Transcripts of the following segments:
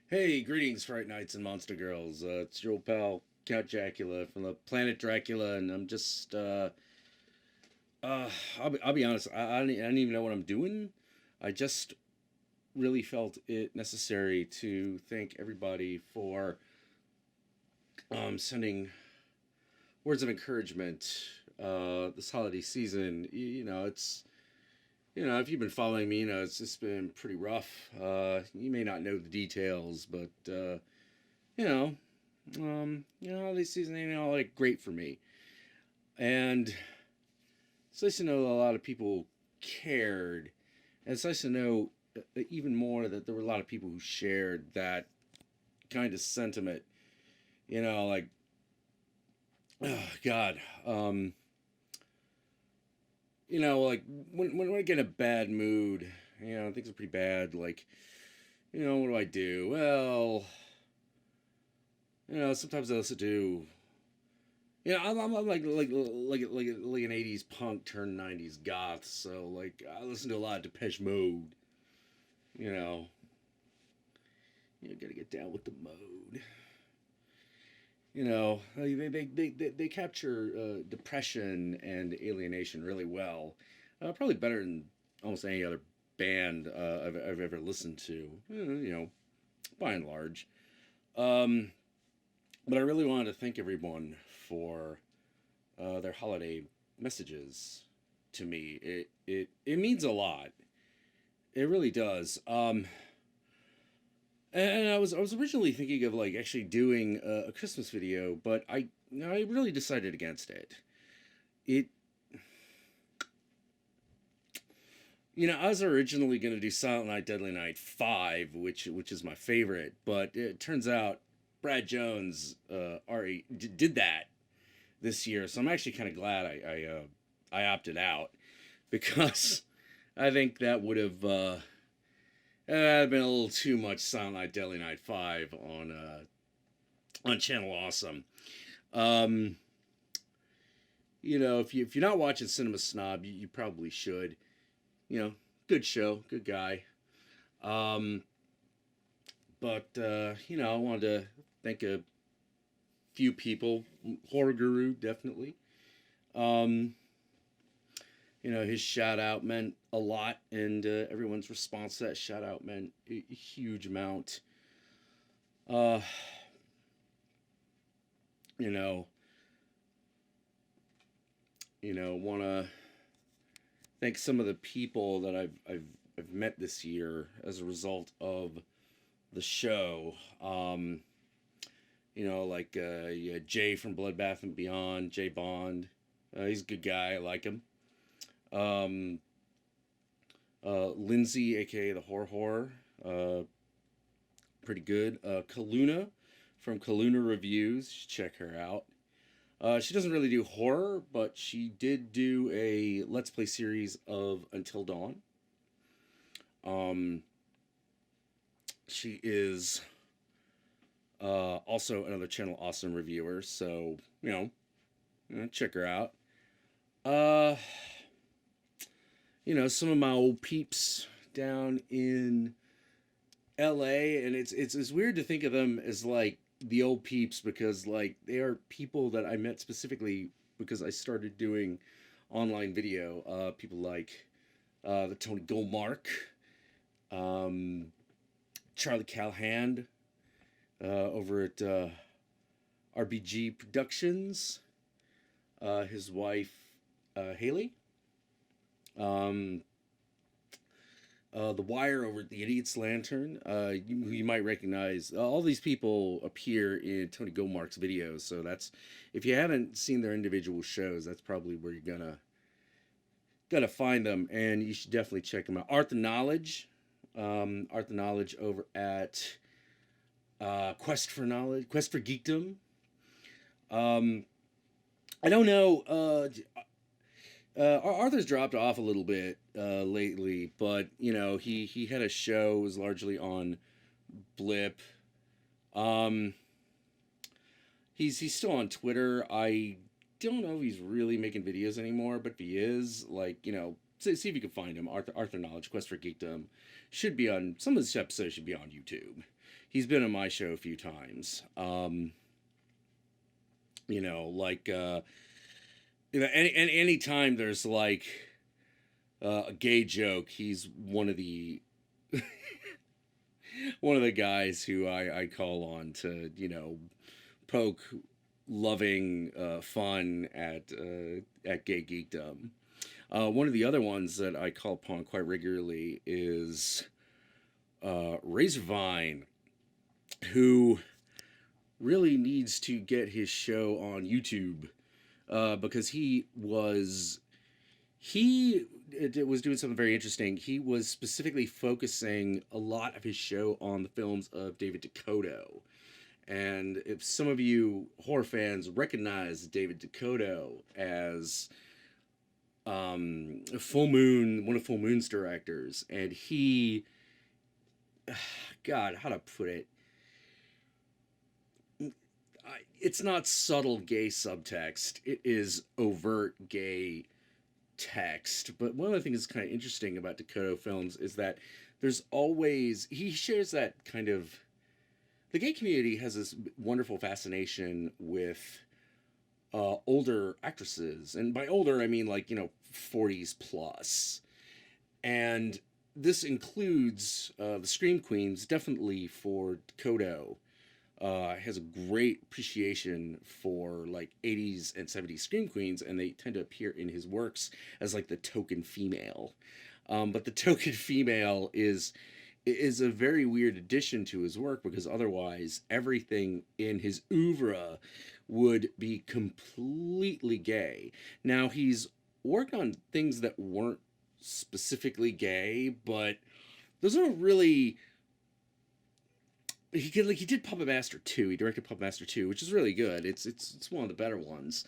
Hey, greetings, Fright Nights and Monster Girls. It's your old pal Count Jackula from the planet Dracula, and I'm just uh, I'll be honest. I don't even know what I'm doing. I just really felt it necessary to thank everybody for sending words of encouragement this holiday season. If you've been following me, it's just been pretty rough. You may not know the details, but you know, holiday season ain't all like great for me. And it's nice to know that a lot of people cared. And it's nice to know even more that there were a lot of people who shared that kind of sentiment. Like, oh, God. Like when I get in a bad mood, things are pretty bad. Like, what do I do? Well, sometimes I listen to I'm like an '80s punk turned '90s goth. So like I listen to a lot of Depeche Mode. You know, gotta get down with the mode. They capture depression and alienation really well. Probably better than almost any other band I've ever listened to. By and large. Um, but I really wanted to thank everyone for their holiday messages to me. It means a lot. It really does. And I was originally thinking of like actually doing a Christmas video, but I really decided against it. It I was originally going to do Silent Night Deadly Night 5, which is my favorite, but it turns out Brad Jones already did that this year, so I'm actually kind of glad I opted out because I think that would have been a little too much Silent Night Deadly Night 5 on Channel Awesome. Um, if you're not watching Cinema Snob, you probably should. Good show, good guy. Um, but I wanted to thank a few people. Horror Guru, definitely. Um, his shout out meant a lot, and everyone's response to that shout out meant a huge amount. Uh, you know, want to thank some of the people that I've met this year as a result of the show. Like yeah, Jay from Bloodbath and Beyond, Jay Bond. He's a good guy. I like him. Um, Lindsay, aka the Horror, uh, pretty good. Kaluna from Kaluna Reviews, check her out. She doesn't really do horror, but she did do a Let's Play series of Until Dawn. Um, she is also another Channel Awesome reviewer, so check her out. Uh, some of my old peeps down in L.A. and it's weird to think of them as like the old peeps because like they are people that I met specifically because I started doing online video. People like the Tony Goldmark, um, Charlie Calhand over at RBG Productions, his wife Haley, um, the Wire over at the Idiot's Lantern. You might recognize all these people appear in Tony Goldmark's videos. So that's if you haven't seen their individual shows, that's probably where you're gonna find them, and you should definitely check them out. Art the Knowledge over at Quest for Knowledge, Quest for Geekdom. Um, I don't know. Arthur's dropped off a little bit lately, but he had a show. It was largely on Blip. Um, he's still on Twitter. I don't know if he's really making videos anymore, but if he is, like see if you can find him. Arthur Knowledge, Quest for Geekdom, should be on some of his episodes. Should be on YouTube. He's been on my show a few times. You know, like you know, any time there's like a gay joke, he's one of the guys who I call on to, you know, poke loving fun at gay geekdom. One of the other ones that I call upon quite regularly is Razorvine, who really needs to get his show on YouTube because he it was doing something very interesting. He was specifically focusing a lot of his show on the films of David Dakota. And if some of you horror fans recognize David Dakota as Full Moon, one of Full Moon's directors, and he, God, how to put it? It's not subtle gay subtext. It is overt gay text. But one of the things that's kind of interesting about Dakota films is that there's always, he shares that kind of, the gay community has this wonderful fascination with older actresses. And by older, I mean like, you know, 40s plus. And this includes the Scream Queens, definitely for Dakota. Has a great appreciation for like 80s and 70s Scream Queens, and they tend to appear in his works as like the token female. But the token female is a very weird addition to his work, because otherwise everything in his oeuvre would be completely gay. Now, he's worked on things that weren't specifically gay, but those aren't really. He did Puppet Master 2. He directed Puppet Master 2, which is really good. It's one of the better ones.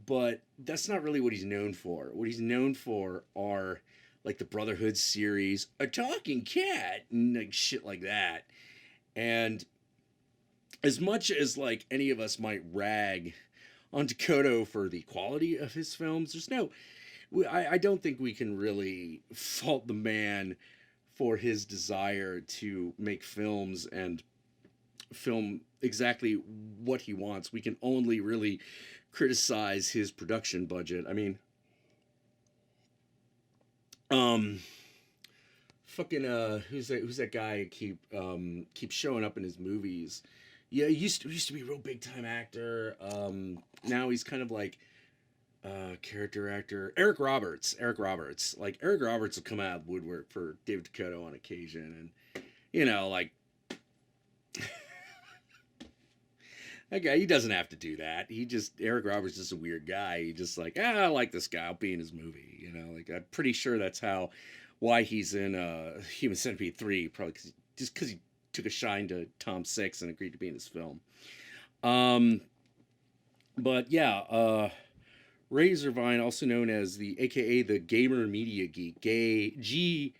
But that's not really what he's known for. What he's known for are like the Brotherhood series, a talking cat, and like shit like that. And as much as like any of us might rag on Dakota for the quality of his films, I don't think we can really fault the man for his desire to make films and film exactly what he wants. We can only really criticize his production budget. I mean, fucking who's that guy who keeps showing up in his movies? Yeah, he used to be a real big time actor. Now he's kind of like character actor. Eric Roberts. Like Eric Roberts will come out of woodwork for David Dakota on occasion, and you know, like that guy, he doesn't have to do that. Eric Roberts is just a weird guy. He just like, I like this guy. I'll be in his movie. You know, like I'm pretty sure that's why he's in Human Centipede 3, probably just because he took a shine to Tom Six and agreed to be in his film. But yeah, Razorvine, also known as AKA the Gamer Media Geek, Gaymer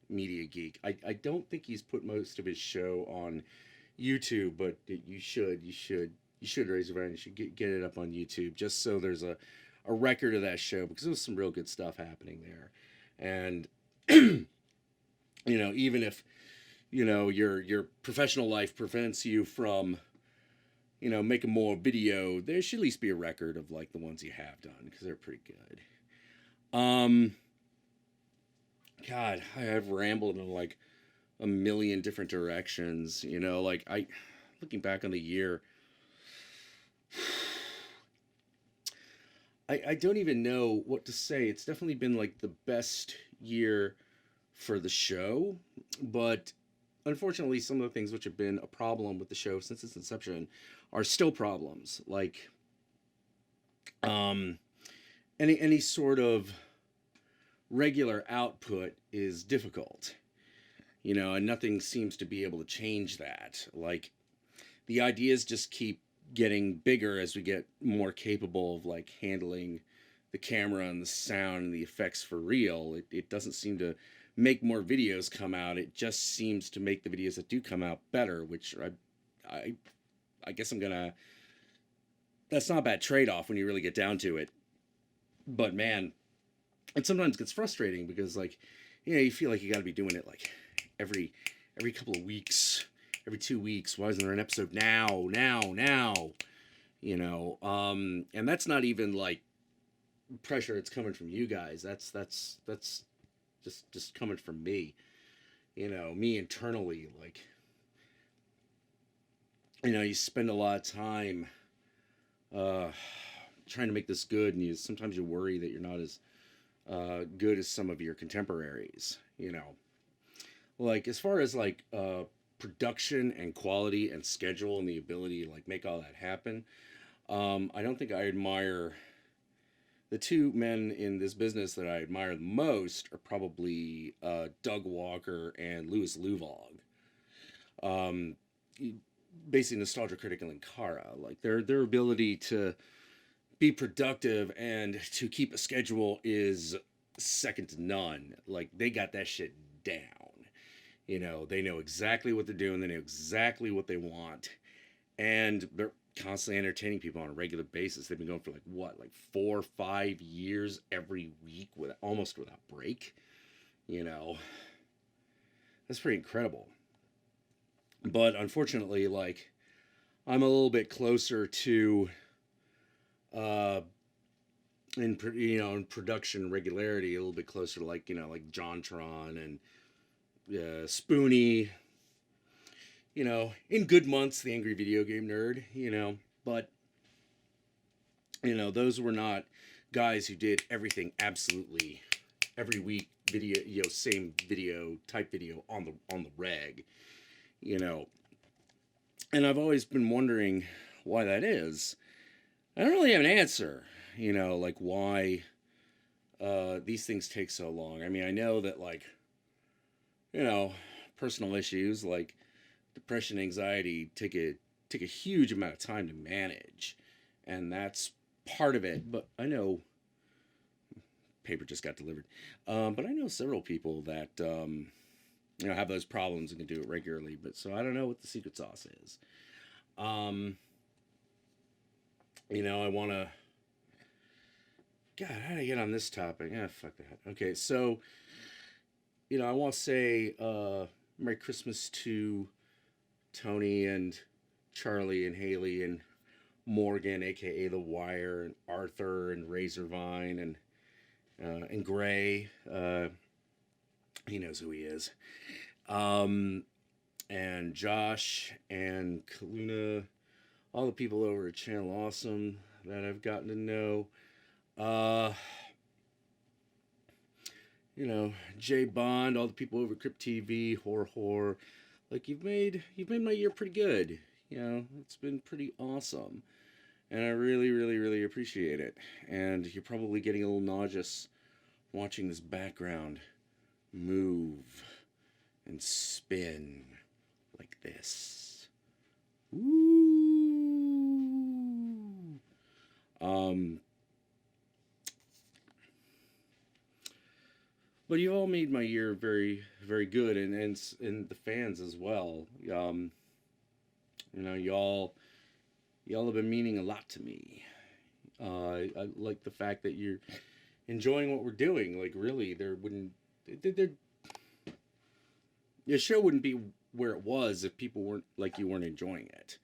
Media Geek. I don't think he's put most of his show on YouTube, but you should Razorvine. You should get it up on YouTube, just so there's a record of that show, because there was some real good stuff happening there. And you know, even if you know your professional life prevents you from, you know, making more video, there should at least be a record of like the ones you have done, because they're pretty good. God, I've rambled in like a million different directions, you know, like looking back on the year, I don't even know what to say. It's definitely been like the best year for the show, but unfortunately some of the things which have been a problem with the show since its inception are still problems. Like any sort of regular output is difficult, you know, and nothing seems to be able to change that. Like the ideas just keep getting bigger as we get more capable of like handling the camera and the sound and the effects for real. It doesn't seem to make more videos come out. It just seems to make the videos that do come out better, which I guess that's not a bad trade-off when you really get down to it. But man, it sometimes gets frustrating because like, you feel like you got to be doing it like every couple of weeks, every 2 weeks. Why isn't there an episode now? And that's not even like pressure that's coming from you guys. That's just coming from me. Me internally, like, you spend a lot of time uh, trying to make this good, and sometimes you worry that you're not as good as some of your contemporaries. Like as far as like production and quality and schedule and the ability to like make all that happen. I don't think I admire the two men in this business that I admire the most are probably Doug Walker and Louis Luvog. Um, Basically, Nostalgia Critic and Linkara, like their ability to be productive and to keep a schedule is second to none. Like they got that shit down. They know exactly what they're doing. They know exactly what they want, and they're constantly entertaining people on a regular basis. They've been going for like what, like 4 or 5 years every week with almost without break. You know, that's pretty incredible. But unfortunately, like I'm a little bit closer to uh in production regularity, a little bit closer to like like Jontron and Spoonie. In good months, the Angry Video Game Nerd. But those were not guys who did everything absolutely every week, video, same video type video on the reg. you know and I've always been wondering why that is. I don't really have an answer, like why these things take so long. I mean, I know that like, you know, personal issues like depression, anxiety take a huge amount of time to manage, and that's part of it. But I know paper just got delivered. But I know several people that have those problems and can do it regularly. But so I don't know what the secret sauce is. Um, I want to. God, how did I get on this topic? Ah, fuck that. Okay, so I want to say Merry Christmas to Tony and Charlie and Haley and Morgan, aka The Wire, and Arthur and Razorvine and Gray. He knows who he is. And Josh and Kaluna, all the people over at Channel Awesome that I've gotten to know. Jay Bond, all the people over at Crypt TV, Horror. Like you've made my year pretty good. It's been pretty awesome. And I really, really, really appreciate it. And you're probably getting a little nauseous watching this background move and spin like this. Ooh. But you all made my year very, very good, and the fans as well. Y'all have been meaning a lot to me. I like the fact that you're enjoying what we're doing. Like really, your show wouldn't be where it was if people weren't enjoying it.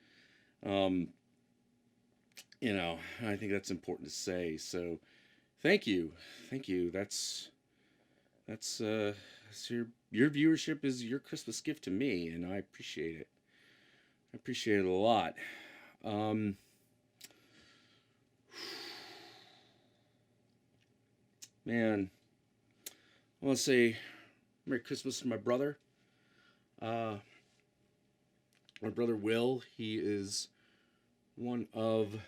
Um, I think that's important to say. So, thank you. That's your viewership is your Christmas gift to me, and I appreciate it. I appreciate it a lot. Um, Man, I want to say Merry Christmas to my brother. Uh, my brother Will. He is one of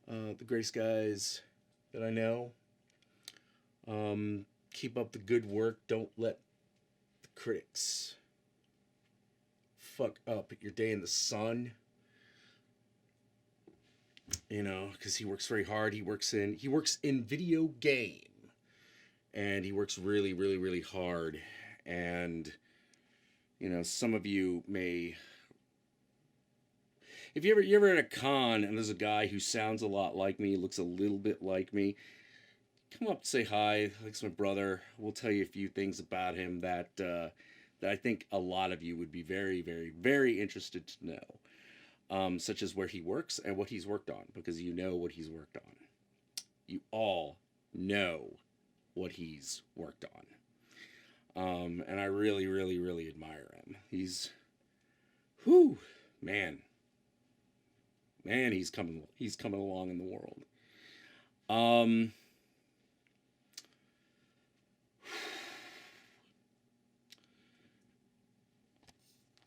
the greatest guys that I know. Keep up the good work. Don't let the critics fuck up your day in the sun. Because he works very hard. He works in video game, and he works really, really, really hard. And some of you may if you ever at a con and there's a guy who sounds a lot like me, looks a little bit like me, come up, say hi. Like my brother. We'll tell you a few things about him that I think a lot of you would be very, very, very interested to know. Such as where he works and what he's worked on, because you know what he's worked on. You all know what he's worked on. And I really, really, really admire him. Whew, man, he's coming along in the world. Um,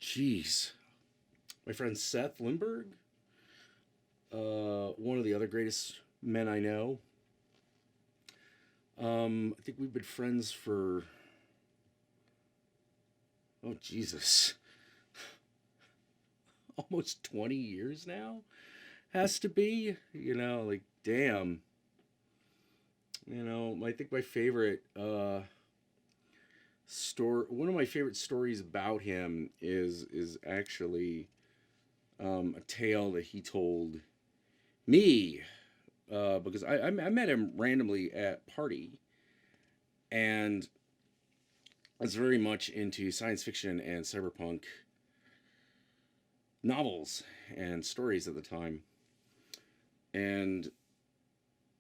Jeez, my friend Seth Lindbergh, one of the other greatest men I know. I think we've been friends for, oh Jesus, almost 20 years now. Has to be, like damn. I think my favorite one of my favorite stories about him is actually a tale that he told me, because I met him randomly at party, and I was very much into science fiction and cyberpunk novels and stories at the time, and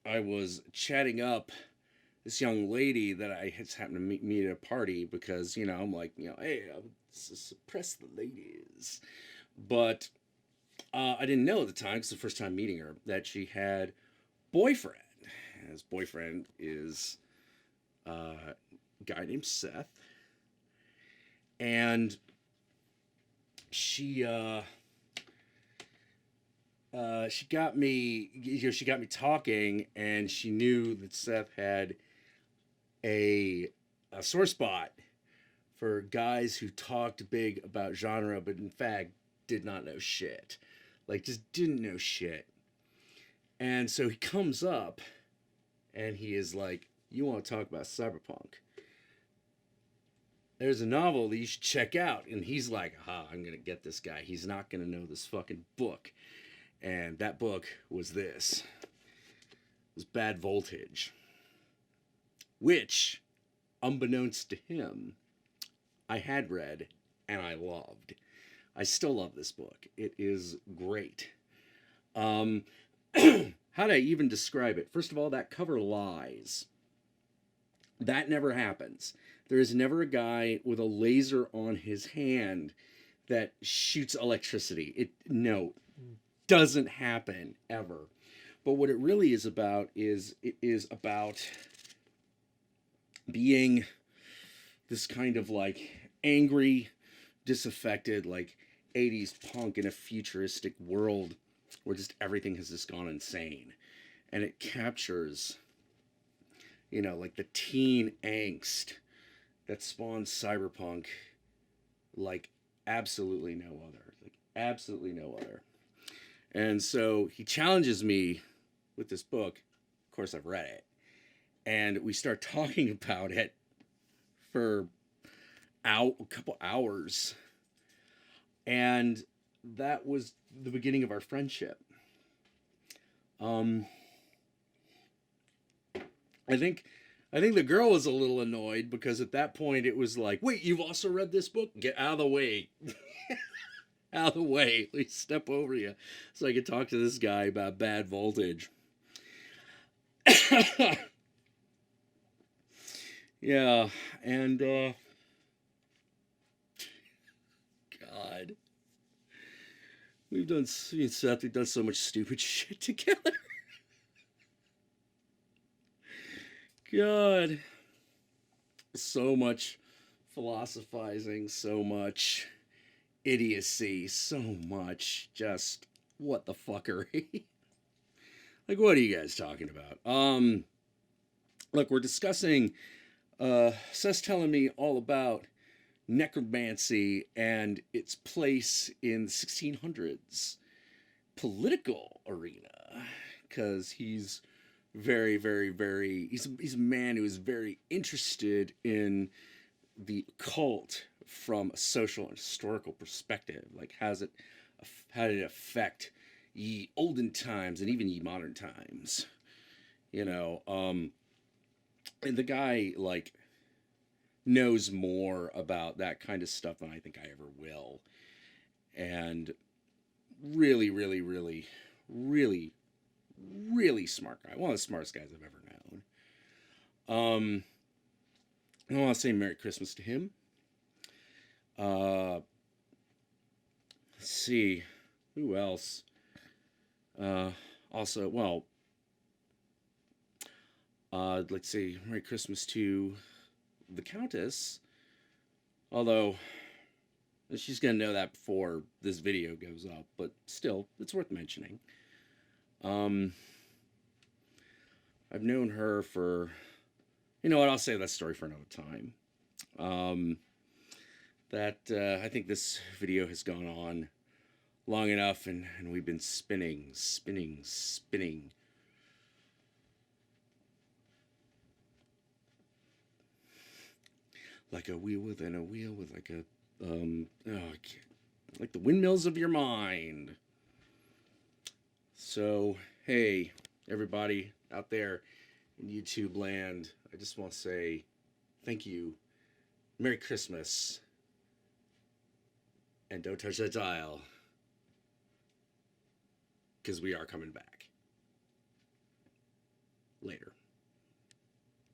I was chatting up this young lady that I just happened to meet at a party, because I'm like, hey, I'll suppress the ladies, but I didn't know at the time, because the first time meeting her, that she had boyfriend. And his boyfriend is a guy named Seth, and she got me, she got me talking, and she knew that Seth had a sore spot for guys who talked big about genre, but in fact did not know shit. Like, just didn't know shit. And so he comes up and he is like, you want to talk about cyberpunk? There's a novel that you should check out. And he's like, I'm going to get this guy. He's not going to know this fucking book. And that book was this. It was Bad Voltage. Which, unbeknownst to him, I had read and I loved. I still love this book. It is great. How do I even describe it? First of all, that cover lies. That never happens. There is never a guy with a laser on his hand that shoots electricity. It doesn't happen ever. But what it really is about is about being this kind of like angry, disaffected, like 80s punk in a futuristic world where just everything has just gone insane. And it captures, like the teen angst that spawns cyberpunk like absolutely no other. Like absolutely no other. And so he challenges me with this book. Of course, I've read it. And we start talking about it for a couple hours. And that was the beginning of our friendship. I think the girl was a little annoyed, because at that point it was like, wait, you've also read this book? Get out of the way. Out of the way. Let me step over you so I can talk to this guy about Bad Voltage. Yeah, and God, me and Seth, we've done so much stupid shit together. God, so much philosophizing, so much idiocy, so much just what the fuckery. Like, what are you guys talking about? Look, we're discussing Seth's telling me all about necromancy and its place in the 1600s political arena, because he's very, very, very, he's a man who is very interested in the occult from a social and historical perspective. Like, has it how did it affect ye olden times and even ye modern times? You know, and the guy like knows more about that kind of stuff than I think I ever will. And really, really, really, really, really smart guy. One of the smartest guys I've ever known. I want to say Merry Christmas to him. Uh, let's see, who else? Also, well, let's see, Merry Christmas to the Countess. Although she's gonna know that before this video goes up, but still, it's worth mentioning. Um, I've known her for, you know what? I'll save that story for another time. Um, that I think this video has gone on long enough, and we've been spinning, spinning, spinning. Like a wheel within a wheel with like a, like the windmills of your mind. So, hey, everybody out there in YouTube land, I just want to say thank you, Merry Christmas, and don't touch that dial, because we are coming back. Later.